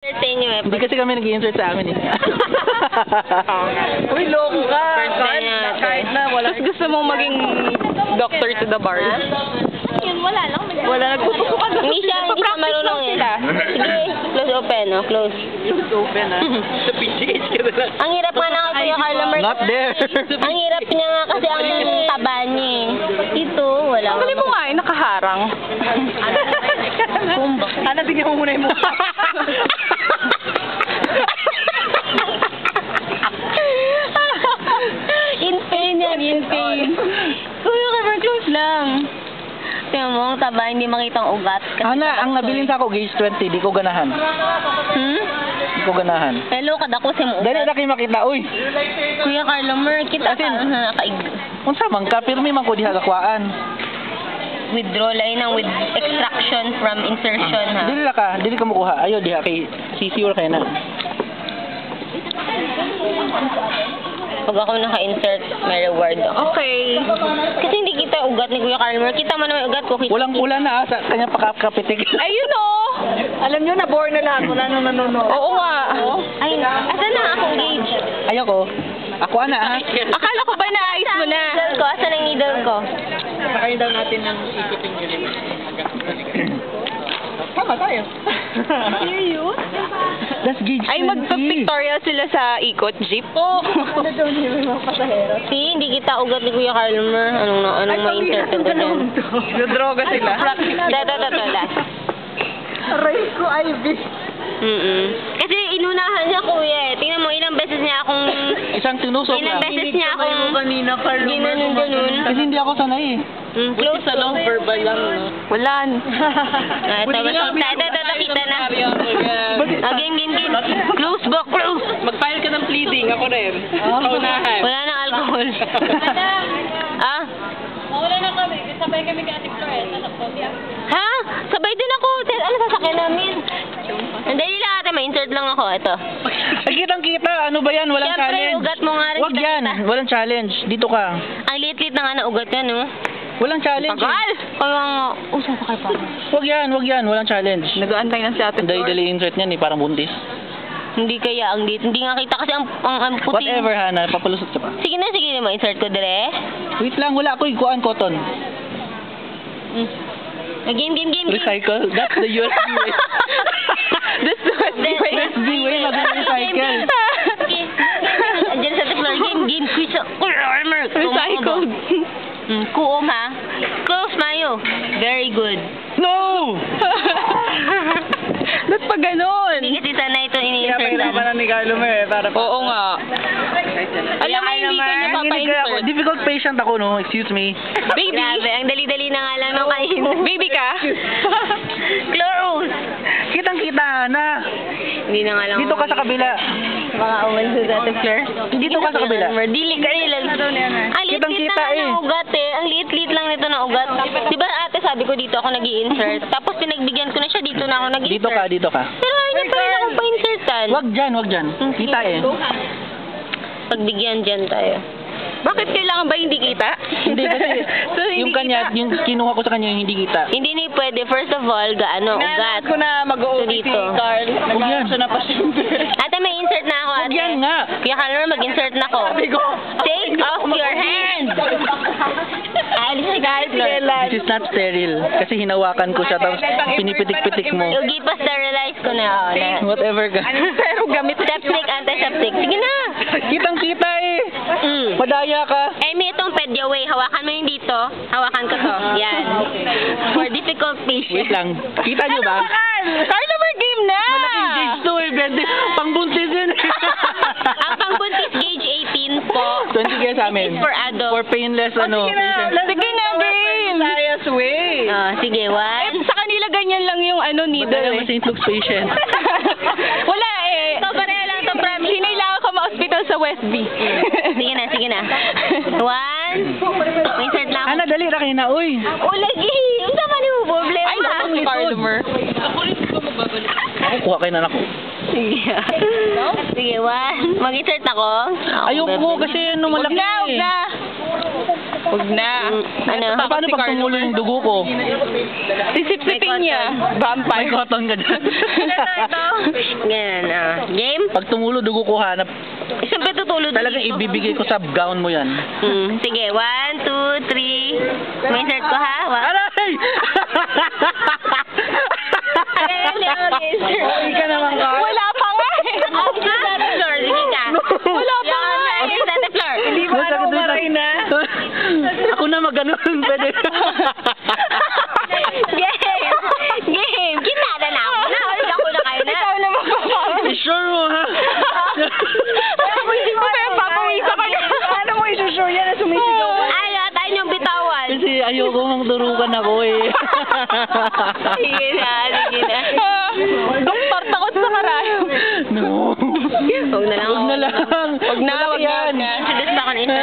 Sa inyo eh. Hindi kasi kami nag-i-insert sa amin eh. Uy, loko ka. First time natin. Kahit na wala. Tapos gusto mong maging doctor to the bar. Yun, wala lang. Wala, nagpupusukan. Hindi siya marunong eh. Sige, close open, no? Close. Close open ha. Sa PGH ka na lang. Ang hirap nga na Kuya Carlo Merck. Not there. Ang hirap niya nga kasi ang taba niya eh. Ito, wala. Ang galing mo nga eh, nakaharang. Ana, tingnan mo muna yung mukha. In pain yan, in pain. Kuya Carlo, close lang. Tingnan mo, ang taba, hindi makitang ugat. Kasi Ana, ang nabilin sa ako, gauge 20, di ko ganahan. Di ko ganahan. Hello, kadako si mo. Dali na kayo makita, uy. Kuya Carlo Merck, kita ka nakaig. Unsa man ka, pirmi man ko diha gakwaan. Withdraw line ng with extraction from insertion ha. Dili ka mukuha. Ayo diha kay sure kay na. Pag ako naka-insert, may reward ako. Okay. Kasi hindi kita ugat ni Kuya Carlo Merck. Kita mo naman ugat ko. Walang ulan na sa kanya pakakapitik. Ayun o. Alam nyo na, bore na lahat. Wala nang nanonood. Oo nga. Ay, asan na akong gauge? Ayoko. Ako ana ha. Akala ko ba naayos mo na? Needle ko, asan ang needle ko? Sakayin daw natin ng ikutin yun. Tama tayo. That's gauge 20. Ay, magpa-pictorial sila sa ikot jeep. Oo. See, hindi kita ugat ni Kuya Carlo Merck. Anong ma-insert ko dyan? Nodroga sila. Last. Aray ko, Ivy. Kasi inunahan niya kuya eh. Tingnan mo, ilang beses niya akong... Isang tinusok Ilang lang. beses niya akong... Kanina, Carlo. Ginanon. Kasi hindi ako sanay eh. Close Sa long verbal lang, no? Wala. Ito, kita na. Game. Close book, close. Mag-file ka ng pleading. Ako rin. Kaunahan. Wala nang alcohol. Ah? Wala na kami. Sabay kami kay Ate Florence. Ha? Sabay din ako. Ano sasakyan namin? Dali lang ate, ma-insert lang ako. Ito. Kitang-kita. Ano ba yan? Walang Siyempre, challenge. ugat mo nga rin. Wag yan. Walang challenge. Dito ka. Ang liit-liit na nga na ugat yan, no? Walang challenge. Tagal! Kaya nga, saan pa kayo pa? Wag yan. Walang challenge. Nag-aantay na si Ate Flor. Dali insert niyan eh. Parang buntis. Hindi kaya, ang liit. Hindi nga kita kasi ang puti. Whatever, Hana. Papalusot ka pa. Sige na, ma-insert ko dire. Wait lang. Wala ako. Ikuan cotton. Game. Recycle? That's the USB way. That's the USB way. Mag-recycle. Diyan sa floor. Game. Quiz. Recycled. Kuom ha. Close mayo. Very good. No! Ba't pa ganun? Hindi kasi sana ito Kaya ini-insert pahirapan na ni Carlo Mer. Oo nga. Alam mo, hindi ka niya papa-insert. Difficult patient ako, no? Excuse me. Baby? Grabe, ang dali-dali na nga lang nung kain. Baby ka? Close. Kitang-kita, Hana. Hindi na nga lang. Dito ka sa kabila. Mga umanso sa Ate Flor. Dito ka sa kabila. Dili ka nila. Ang liit-liit Kitang-kita lang eh. na ugat eh. Ang liit-liit lang nito na ugat. Di ba ate sabi ko dito ako nag-i-insert. Tapos pinagbigyan ko na siya dito na ako nag-i-insert. Dito ka. Pero ayaw pa rin akong pa-insertan. Wag dyan. Kita eh. Pagbigyan dyan tayo. Bakit kailangan ba hindi kita? Hindi kasi So, hindi yung kanya, kita. yung kinuha ko sa kanya yung hindi kita. Hindi ni pwede. First of all, ugat. Naalala ko na mag-OOT si Dito. Carl. Huwag yan. Siya na pasyente. Ate, may insert na ako ate. Huwag yan nga. Kaya Carlo, mag-insert na ako. Take off your hand! Alis si Carlo. This is not sterile. Kasi hinawakan ko siya tapos pinipitik-pitik mo. Yugi pa sterilize ko na. Whatever ka. Pero gamit Septic, antiseptic. Sige na. Kitang-kita eh. Madaya ka. Eh, may itong pedjaway. Hawakan mo yung dito. Hawakan ko to. Yan. For difficult patients. Wait lang. Kita nyo ba? Carlo, may game na! Malaking gauge to eh. Pangbuntis yun. Ang pangbuntis gauge 18 po. 20 kaya sa amin. This is for adults. For painless ano. patient. Sige na, game! Sayas way. Sige, one. Sa kanila ganyan lang yung needle Madaya eh. mo St. Luke's patient. Wala eh. Ito, pareha lang ito, promise. Hinailangan ka ma-hospital sa West B. Sige na. One. Insert lang. Ana, dali ra kayo na. Uy. Lagi. Yung sama ni mo, problema. Ay, naku, si Carlo Mer. Ako, kuha kayo na ako. Sige, one. Mag-insert ako. Ayoko kasi ano malaki Huwag na. eh. Huwag na. Ano? Paano pag tumulo yung dugo ko? Sisip-sipin niya. May Vampire. cotton ka dyan. Ganyan, game? Pag tumulo dugo ko hanap, Isang ba tutulog talagang dito? ibibigay ko sa gown mo yan. Sige, 1, 2, 3. May insert ko ha? Aray! Uy ka naman ka. Wala pa nga eh. Floor, sige ka. Wala pa nga eh. Floor. Hindi ba ano umaray na? Ako na mag-ganun, pwede. Game! Game! Kinada na ako na. Ulit ako na kayo na. Ikaw na magpapawis. Sure mo, ha? Hindi ko kaya papawisa ka na. Ano mo isusure yan na sumisigaw ka? Ay, tayo niyong bitawan. Kasi ayoko mang turukan ako eh. Sige na, sige na. Doktor, takot sa karayo. No. Huwag na lang. Huwag na lang. Huwag na, Malaki huwag na. yan. Introduce na ako na